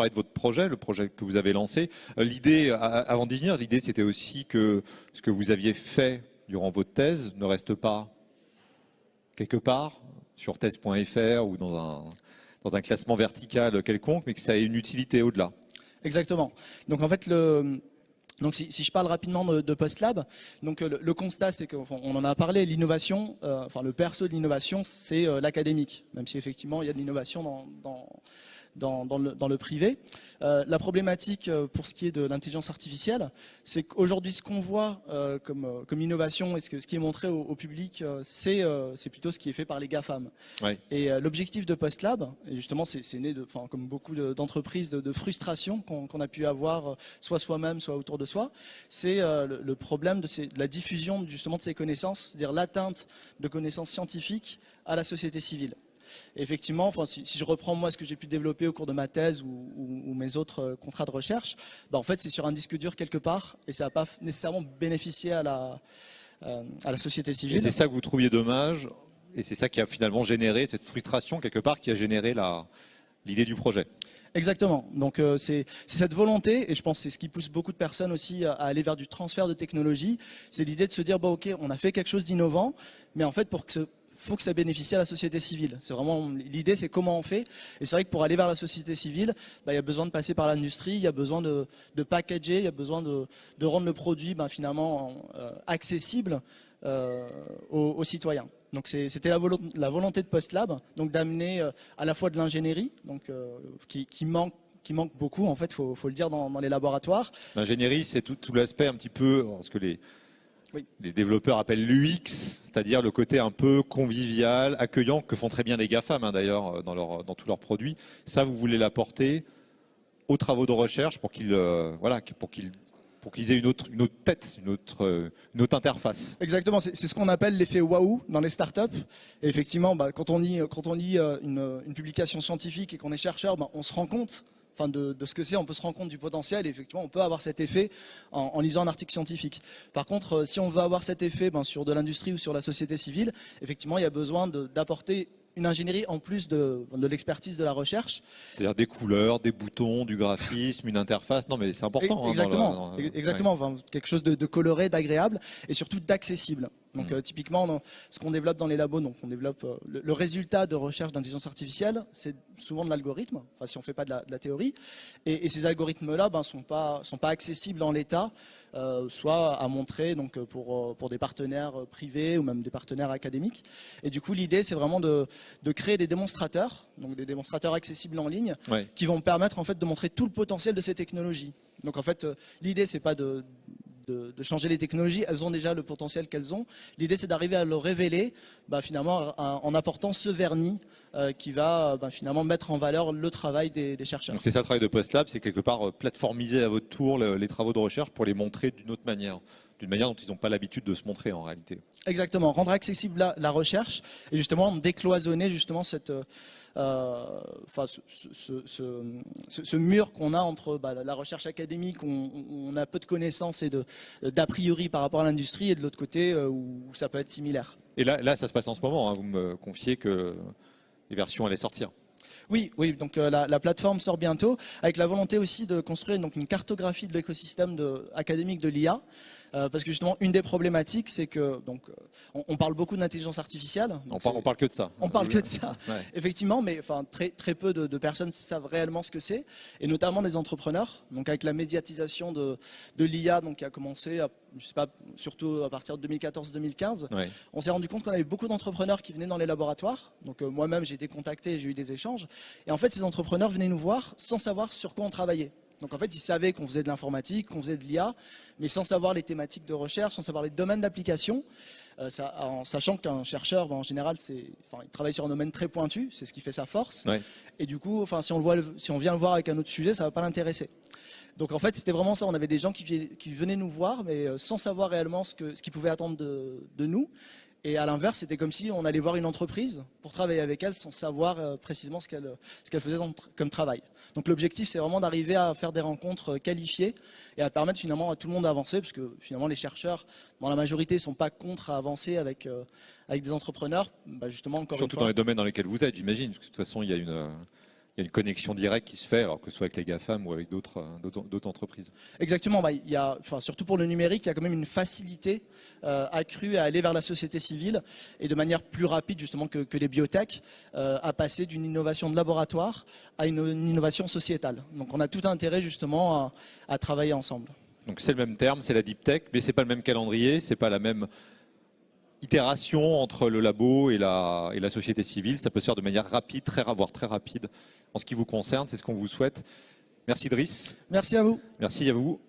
parler de votre projet, le projet que vous avez lancé. L'idée, avant d'y venir, l'idée c'était aussi que ce que vous aviez fait durant votre thèse ne reste pas quelque part sur thèse.fr ou dans un classement vertical quelconque, mais que ça ait une utilité au-delà. Exactement. Donc en fait, donc si je parle rapidement de PostLab, donc le constat c'est qu'on en a parlé, l'innovation, enfin le berceau de l'innovation, c'est l'académique, même si effectivement il y a de l'innovation dans le privé. La problématique pour ce qui est de l'intelligence artificielle, c'est qu'aujourd'hui ce qu'on voit comme innovation et ce qui est montré au public, c'est plutôt ce qui est fait par les GAFAM. Ouais. Et l'objectif de PostLab, et justement c'est né comme beaucoup d'entreprises, de frustration qu'on a pu avoir, soit soi-même, soit autour de soi, c'est le problème de la diffusion justement de ces connaissances, c'est-à-dire l'atteinte de connaissances scientifiques à la société civile. Et effectivement, enfin, si je reprends moi ce que j'ai pu développer au cours de ma thèse ou mes autres contrats de recherche, en fait c'est sur un disque dur quelque part et ça n'a pas nécessairement bénéficié à la société civile. Et c'est ça que vous trouviez dommage et c'est ça qui a finalement généré cette frustration quelque part qui a généré l'idée du projet. Exactement. Donc c'est cette volonté, et je pense que c'est ce qui pousse beaucoup de personnes aussi à aller vers du transfert de technologie, c'est l'idée de se dire, bon ok, on a fait quelque chose d'innovant, mais en fait faut que ça bénéficie à la société civile. C'est vraiment l'idée, c'est comment on fait. Et c'est vrai que pour aller vers la société civile, il y a besoin de passer par l'industrie, il y a besoin de packager, il y a besoin de rendre le produit finalement accessible aux citoyens. Donc c'était la volonté de PostLab, donc d'amener à la fois de l'ingénierie, donc qui manque beaucoup en fait, faut le dire dans les laboratoires. L'ingénierie, c'est tout l'aspect un petit peu, ce que les développeurs appellent l'UX, c'est-à-dire le côté un peu convivial, accueillant, que font très bien les GAFAM d'ailleurs dans tous leurs produits. Ça, vous voulez l'apporter aux travaux de recherche pour qu'ils aient une autre tête, une autre interface. Exactement, c'est ce qu'on appelle l'effet waouh dans les startups. Et effectivement, quand on lit une publication scientifique et qu'on est chercheur, on se rend compte de ce que c'est, on peut se rendre compte du potentiel et effectivement on peut avoir cet effet en lisant un article scientifique. Par contre, si on veut avoir cet effet sur de l'industrie ou sur la société civile, effectivement il y a besoin d'apporter une ingénierie en plus de l'expertise de la recherche. C'est-à-dire des couleurs, des boutons, du graphisme, une interface. Non mais c'est important. Exactement, exactement. Ouais. Quelque chose de coloré, d'agréable et surtout d'accessible. Donc typiquement, ce qu'on développe dans les labos, donc on développe le résultat de recherche d'intelligence artificielle, c'est souvent de l'algorithme, enfin si on ne fait pas de la théorie. Et ces algorithmes-là sont pas accessibles en l'état, soit à montrer donc pour des partenaires privés ou même des partenaires académiques. Et du coup, l'idée, c'est vraiment de créer des démonstrateurs, donc des démonstrateurs accessibles en ligne, qui vont permettre en fait de montrer tout le potentiel de ces technologies. Donc en fait, l'idée, c'est pas de changer les technologies, elles ont déjà le potentiel qu'elles ont. L'idée, c'est d'arriver à le révéler finalement en apportant ce vernis qui va finalement mettre en valeur le travail des chercheurs. Donc c'est ça le travail de PostLab, c'est quelque part plateformiser à votre tour les travaux de recherche pour les montrer d'une autre manière, d'une manière dont ils n'ont pas l'habitude de se montrer en réalité. Exactement, rendre accessible la recherche et justement décloisonner justement ce mur qu'on a entre la recherche académique, on a peu de connaissances et d'a priori par rapport à l'industrie, et de l'autre côté où ça peut être similaire. Et là ça se passe en ce moment, vous me confiez que les versions allaient sortir. Oui, donc la plateforme sort bientôt, avec la volonté aussi de construire donc une cartographie de l'écosystème académique de l'IA. Parce que justement, une des problématiques, c'est que on parle beaucoup d'intelligence artificielle. On parle que de ça. On parle que de ça, ouais. Effectivement, mais très peu de personnes savent réellement ce que c'est, et notamment des entrepreneurs. Donc avec la médiatisation de l'IA, qui a commencé, je sais pas, surtout à partir de 2014-2015, on s'est rendu compte qu'on avait beaucoup d'entrepreneurs qui venaient dans les laboratoires. Donc moi-même, j'ai été contacté, j'ai eu des échanges, et en fait, ces entrepreneurs venaient nous voir sans savoir sur quoi on travaillait. Donc en fait, ils savaient qu'on faisait de l'informatique, qu'on faisait de l'IA, mais sans savoir les thématiques de recherche, sans savoir les domaines d'application, en sachant qu'un chercheur, en général, il travaille sur un domaine très pointu, c'est ce qui fait sa force. Ouais. Et du coup, si on vient le voir avec un autre sujet, ça ne va pas l'intéresser. Donc en fait, c'était vraiment ça. On avait des gens qui venaient nous voir, mais sans savoir réellement ce qu'ils pouvaient attendre de nous. Et à l'inverse, c'était comme si on allait voir une entreprise pour travailler avec elle sans savoir précisément ce qu'elle faisait comme travail. Donc l'objectif, c'est vraiment d'arriver à faire des rencontres qualifiées et à permettre finalement à tout le monde d'avancer, parce que finalement les chercheurs, dans la majorité, ne sont pas contre à avancer avec des entrepreneurs. Justement, encore surtout dans les domaines dans lesquels vous êtes, j'imagine, parce que de toute façon, il y a y a une connexion directe qui se fait, alors que ce soit avec les GAFAM ou avec d'autres entreprises. Exactement. Il y a, surtout pour le numérique, il y a quand même une facilité accrue à aller vers la société civile et de manière plus rapide justement que les biotech, à passer d'une innovation de laboratoire à une innovation sociétale. Donc on a tout intérêt justement à travailler ensemble. Donc c'est le même terme, c'est la deep tech, mais c'est pas le même calendrier, c'est pas la même itération entre le labo et la société civile. Ça peut se faire de manière rapide, voire très rapide. En ce qui vous concerne, c'est ce qu'on vous souhaite. Merci Driss. Merci à vous. Merci à vous.